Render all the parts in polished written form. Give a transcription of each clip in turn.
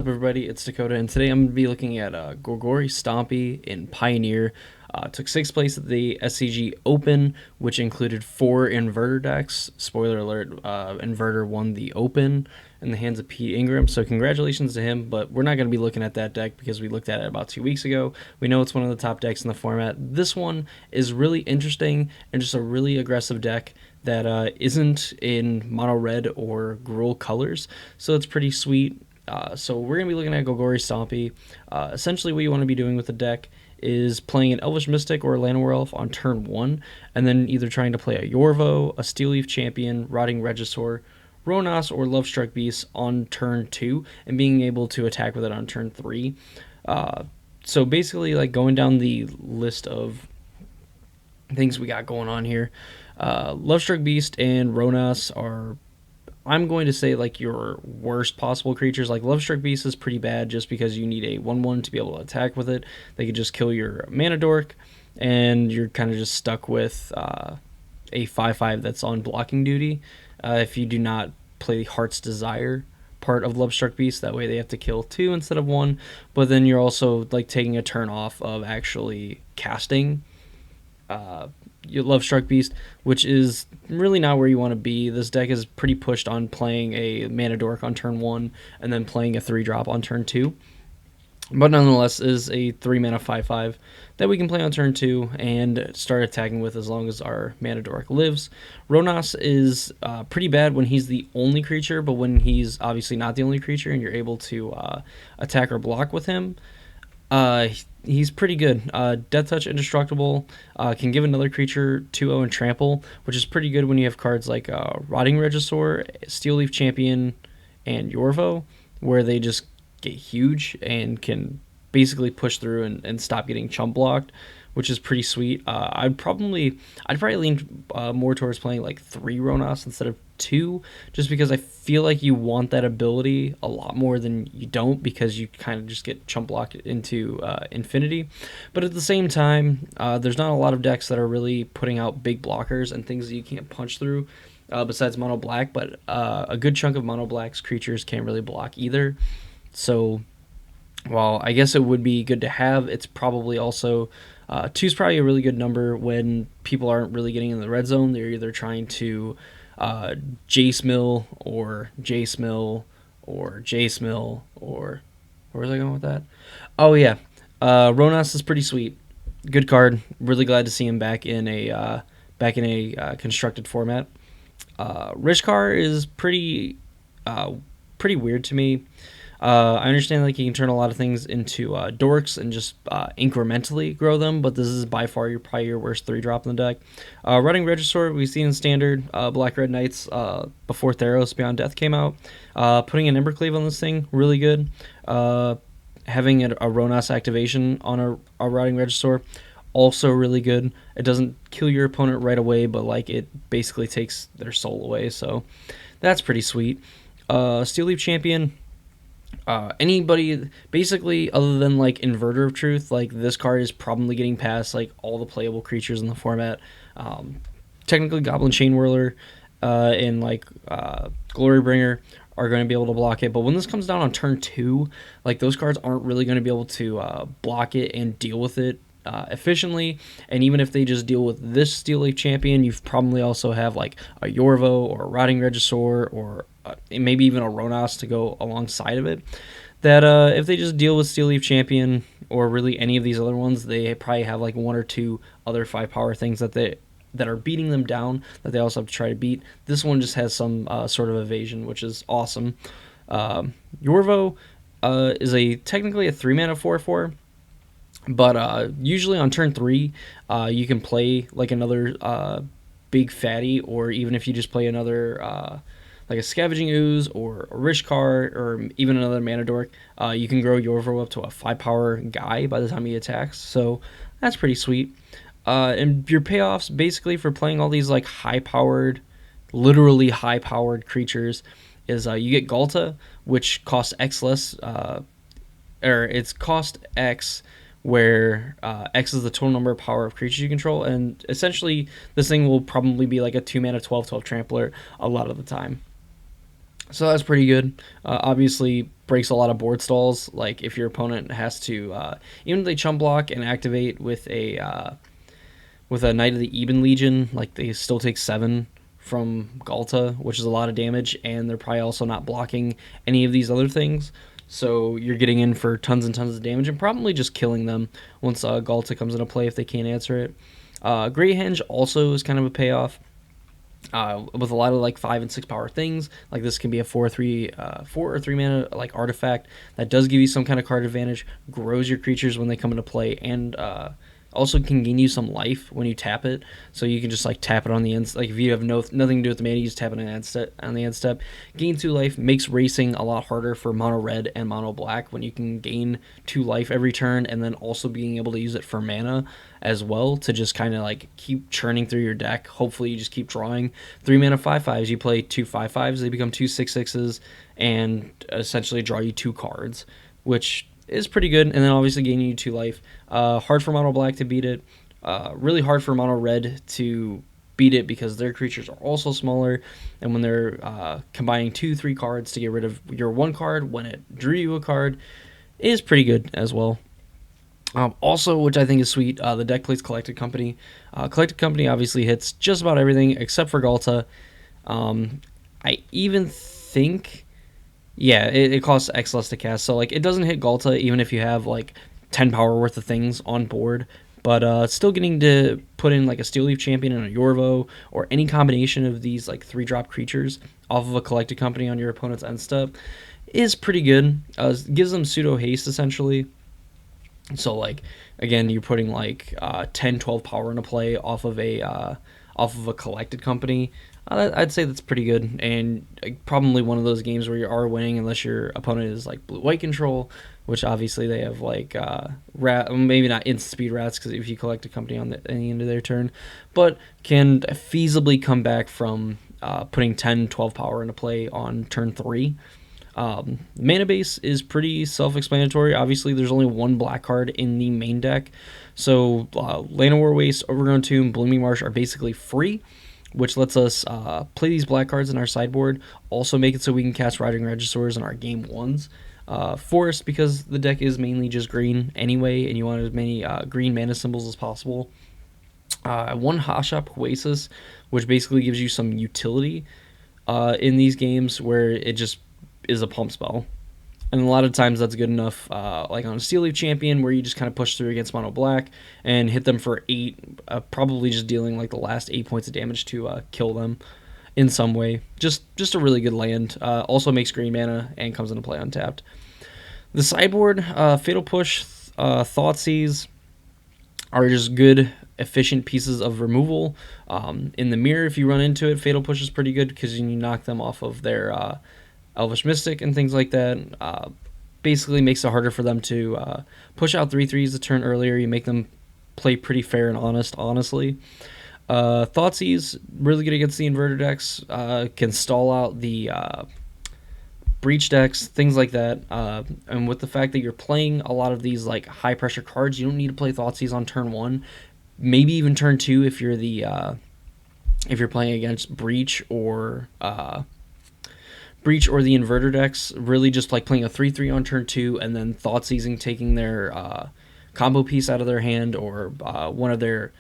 Up, everybody? It's Dakota, and today I'm going to be looking at Golgari Stompy in Pioneer. Took sixth place at the SCG Open, which included 4 inverter decks. Spoiler alert, inverter won the Open in the hands of Pete Ingram, so congratulations to him, but we're not going to be looking at that deck because we looked at it about 2 weeks ago. We know it's one of the top decks in the format. This one is really interesting and just a really aggressive deck that isn't in mono red or Gruul colors, so it's pretty sweet. So we're going to be looking at Golgari Stompy. Essentially what you want to be doing with the deck is playing an Elvish Mystic or a Llanowar Elf on turn 1, and then either trying to play a Yorvo, a Steelleaf Champion, Rotting Regisaur, Ronas, or Lovestruck Beast on turn 2, and being able to attack with it on turn 3. So basically, like, going down the list of things we got going on here, Lovestruck Beast and Ronas are, I'm going to say, like, your worst possible creatures. Like, Lovestruck Beast is pretty bad just because you need a 1/1 to be able to attack with it. They could just kill your mana dork, and you're kind of just stuck with a 5/5 that's on blocking duty. If you do not play Heart's Desire part of Lovestruck Beast, that way they have to kill 2 instead of 1. But then you're also, like, taking a turn off of actually casting your Lovestruck Beast, which is really not where you want to be. This deck is pretty pushed on playing a Mana Dork on turn 1 and then playing a 3-drop on turn 2. But nonetheless, is a 3-mana 5/5 that we can play on turn 2 and start attacking with as long as our Mana Dork lives. Ronas is pretty bad when he's the only creature, but when he's obviously not the only creature and you're able to attack or block with him, he's pretty good. Death Touch Indestructible, can give another creature 2/0 and trample, which is pretty good when you have cards like Rotting Regisaur, Steelleaf Champion, and Yorvo, where they just get huge and can basically push through and stop getting chump blocked, which is pretty sweet. I'd probably lean more towards playing like 3 Ronas instead of 2, just because I feel like you want that ability a lot more than you don't, because you kind of just get chump blocked into infinity. But at the same time, there's not a lot of decks that are really putting out big blockers and things that you can't punch through, besides mono black, but a good chunk of mono black's creatures can't really block either. So while I guess it would be good to have, it's probably also 2 is probably a really good number when people aren't really getting in the red zone. They're either trying to Jace Mill or Jace Mill or Jace Mill, or where was I going with that? Oh yeah, Ronas is pretty sweet, good card. Really glad to see him back in a constructed format. Rishkar is pretty weird to me. I understand, like, you can turn a lot of things into dorks and just incrementally grow them, but this is by far probably your worst 3-drop in the deck. Rotting Regisaur, we've seen in Standard, Black-Red Knights before Theros Beyond Death came out. Putting an Embercleave on this thing, really good. Having a Ronas activation on a Rotting Regisaur, also really good. It doesn't kill your opponent right away, but, like, it basically takes their soul away, so that's pretty sweet. Steelleaf Champion, anybody basically other than like Inverter of Truth, like, this card is probably getting past like all the playable creatures in the format. Technically Goblin Chain Whirler and like Glorybringer are going to be able to block it, but when this comes down on turn 2, like, those cards aren't really going to be able to block it and deal with it efficiently. And even if they just deal with this Steelleaf Champion, you probably also have like a Yorvo or a Rotting Regisaur or maybe even a Ronas to go alongside of it, that if they just deal with Steelleaf Champion or really any of these other ones, they probably have like 1 or 2 other 5-power things that are beating them down that they also have to try to beat. This one just has some sort of evasion, which is awesome. Yorvo is technically a 3-mana 4/4, but usually on turn 3, you can play like another big fatty, or even if you just play another like a Scavenging Ooze or a Rishkar or even another Mana Dork, you can grow Yorvo up to a 5-power guy by the time he attacks. So that's pretty sweet. And your payoffs basically for playing all these like high-powered, literally high-powered creatures is you get Galta, which costs X less, or it's cost X, where X is the total number of power of creatures you control, and essentially this thing will probably be like a 2-mana 12/12 trampler a lot of the time. So that's pretty good. Obviously, breaks a lot of board stalls. Like if your opponent has to, even if they chump block and activate with a Knight of the Eben Legion, like they still take 7 from Galta, which is a lot of damage, and they're probably also not blocking any of these other things. So you're getting in for tons and tons of damage and probably just killing them once Galta comes into play if they can't answer it. Great Henge also is kind of a payoff. With a lot of like 5 and 6 power things, like this can be a 4 or 3 mana like artifact that does give you some kind of card advantage, grows your creatures when they come into play, and also can gain you some life when you tap it. So you can just like tap it on the end. Like if you have nothing to do with the mana, you just tap it on the end step. Gain 2 life makes racing a lot harder for mono red and mono black when you can gain 2 life every turn, and then also being able to use it for mana as well to just kind of like keep churning through your deck. Hopefully you just keep drawing 3 mana 5/5s. You play 2 5/5s, they become 2 6/6s, and essentially draw you 2 cards, which is pretty good. And then obviously gaining you 2 life. Hard for mono black to beat it. Really hard for mono red to beat it because their creatures are also smaller, and when they're combining 2-3 cards to get rid of your 1 card when it drew you a card, is pretty good as well. Also, which I think is sweet, the deck plays Collected Company. Collected Company obviously hits just about everything except for Galta. I even think, yeah, it costs X less to cast, so like it doesn't hit Galta even if you have like 10 power worth of things on board. But still getting to put in like a Steel Leaf Champion and a Yorvo or any combination of these like 3-drop creatures off of a Collected Company on your opponent's end step is pretty good. Gives them pseudo haste essentially. So like again, you're putting like 10, 12 power into play off of a Collected Company. I'd say that's pretty good, and probably one of those games where you are winning unless your opponent is like blue-white control, which obviously they have like maybe not instant speed rats because if you collect a company on the end of their turn, but can feasibly come back from putting 10, 12 power into play on turn 3. Mana base is pretty self-explanatory. Obviously, there's only 1 black card in the main deck, so Llanowar Waste, Overgrown Tomb, Blooming Marsh are basically free, which lets us play these black cards in our sideboard. Also make it so we can cast Riding Registers in our game 1s. Forest, because the deck is mainly just green anyway, and you want as many green mana symbols as possible. 1 Hotshot Oasis, which basically gives you some utility in these games where it just is a pump spell. And a lot of times that's good enough, like on a Steel Leaf Champion, where you just kind of push through against mono black and hit them for 8, probably just dealing like the last 8 points of damage to kill them in some way. Just a really good land. Also makes green mana and comes into play untapped. The sideboard, Fatal Push, Thoughtseize are just good, efficient pieces of removal. In the mirror, if you run into it, Fatal Push is pretty good because you knock them off of their Elvish Mystic and things like that. Basically makes it harder for them to push out 3/3s a turn earlier. You make them play pretty fair and honestly. Thoughtseize, really good against the inverter decks. Can stall out the breach decks, things like that. And with the fact that you're playing a lot of these like high pressure cards, you don't need to play Thoughtseize on turn 1. Maybe even turn 2 if you're playing against breach or the inverter decks. Really just like playing a 3/3 on turn 2 and then Thoughtseizing, taking their combo piece out of their hand or one of their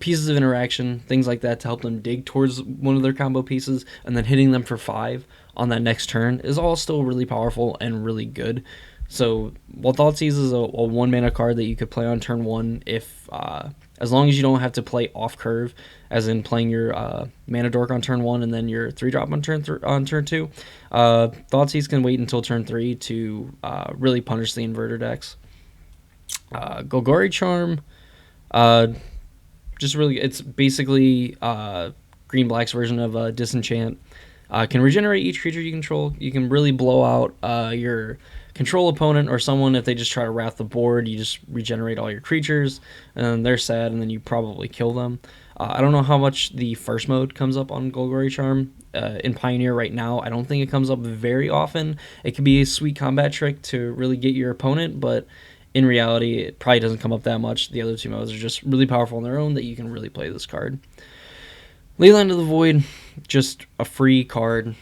pieces of interaction, things like that, to help them dig towards one of their combo pieces, and then hitting them for 5 on that next turn is all still really powerful and really good. So while Thoughtseize is a 1 mana card that you could play on turn 1, if as long as you don't have to play off curve, as in playing your Mana Dork on turn 1 and then your 3-drop on turn 2, Thoughtseize can wait until turn 3 to really punish the inverter decks. Golgari Charm, just really, it's basically Green Black's version of Disenchant. Can regenerate each creature you control. You can really blow out your control opponent or someone if they just try to wrath the board. You just regenerate all your creatures, and they're sad, and then you probably kill them. I don't know how much the first mode comes up on Golgari Charm. In Pioneer right now, I don't think it comes up very often. It can be a sweet combat trick to really get your opponent, but in reality, it probably doesn't come up that much. The other 2 modes are just really powerful on their own that you can really play this card. Leyline of the Void, just a free card.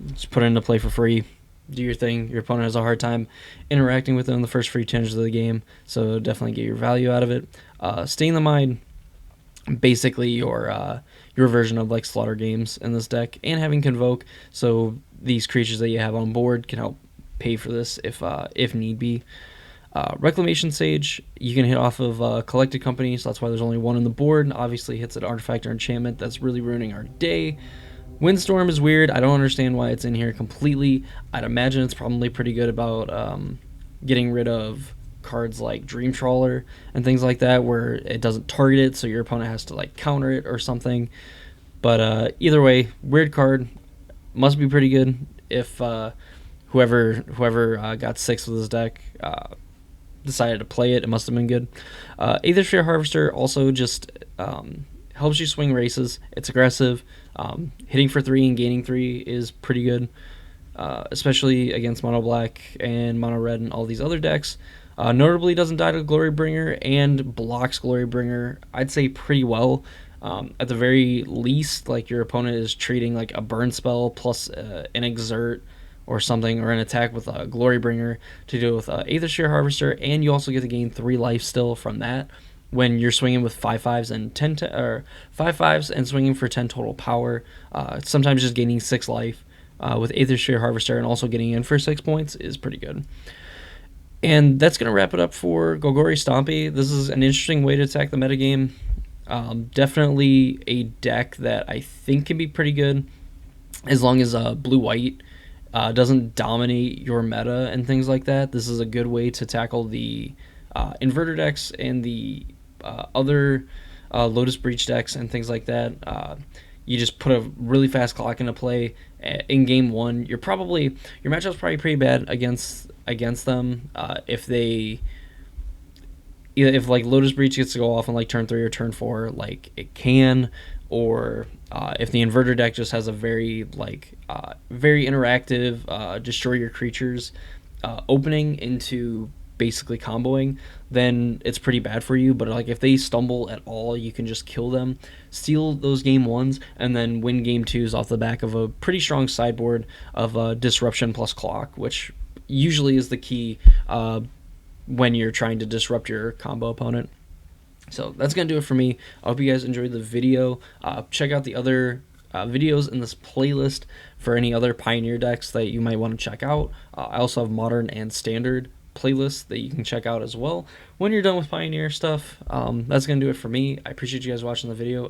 Just put it into play for free. Do your thing. Your opponent has a hard time interacting with it in the first free turns of the game, so definitely get your value out of it. Stay in the Mind, basically your version of like Slaughter Games in this deck, and having Convoke, so these creatures that you have on board can help pay for this if need be. Reclamation Sage, you can hit off of Collected Company, so that's why there's only one on the board. Obviously hits an artifact or enchantment that's really ruining our day. Windstorm is weird. I don't understand why it's in here completely. I'd imagine it's probably pretty good about getting rid of cards like Dream Trawler and things like that, where it doesn't target it, so your opponent has to like counter it or something. But either way, weird card. Must be pretty good if whoever got 6 with this deck decided to play it. It must have been good. Aethersphere Harvester also just helps you swing races. It's aggressive. Hitting for 3 and gaining 3 is pretty good, especially against Mono Black and Mono Red and all these other decks. Notably doesn't die to Glorybringer and blocks Glorybringer, I'd say, pretty well. At the very least, like, your opponent is treating like a burn spell plus an exert or something, or an attack with a Glorybringer to deal with Aethersphere Harvester, and you also get to gain 3 life still from that when you're swinging with 5/5s and 10 or 5/5s and swinging for 10 total power. Sometimes just gaining 6 life with Aethersphere Harvester and also getting in for 6 points is pretty good. And that's going to wrap it up for Golgari Stompy. This is an interesting way to attack the metagame. Definitely a deck that I think can be pretty good as long as blue-white doesn't dominate your meta and things like that. This is a good way to tackle the inverter decks and the other Lotus Breach decks and things like that. You just put a really fast clock into play in game 1. Your matchup's probably pretty bad against them if like Lotus Breach gets to go off on like turn 3 or turn 4, like it can, or if the inverter deck just has a very interactive destroy your creatures opening into basically comboing, then it's pretty bad for you. But like if they stumble at all, you can just kill them, steal those game 1s, and then win game 2s off the back of a pretty strong sideboard of disruption plus clock, which usually is the key when you're trying to disrupt your combo opponent. So that's going to do it for me. I hope you guys enjoyed the video. Check out the other videos in this playlist for any other Pioneer decks that you might want to check out. I also have Modern and Standard playlists that you can check out as well when you're done with Pioneer stuff. That's going to do it for me. I appreciate you guys watching the video.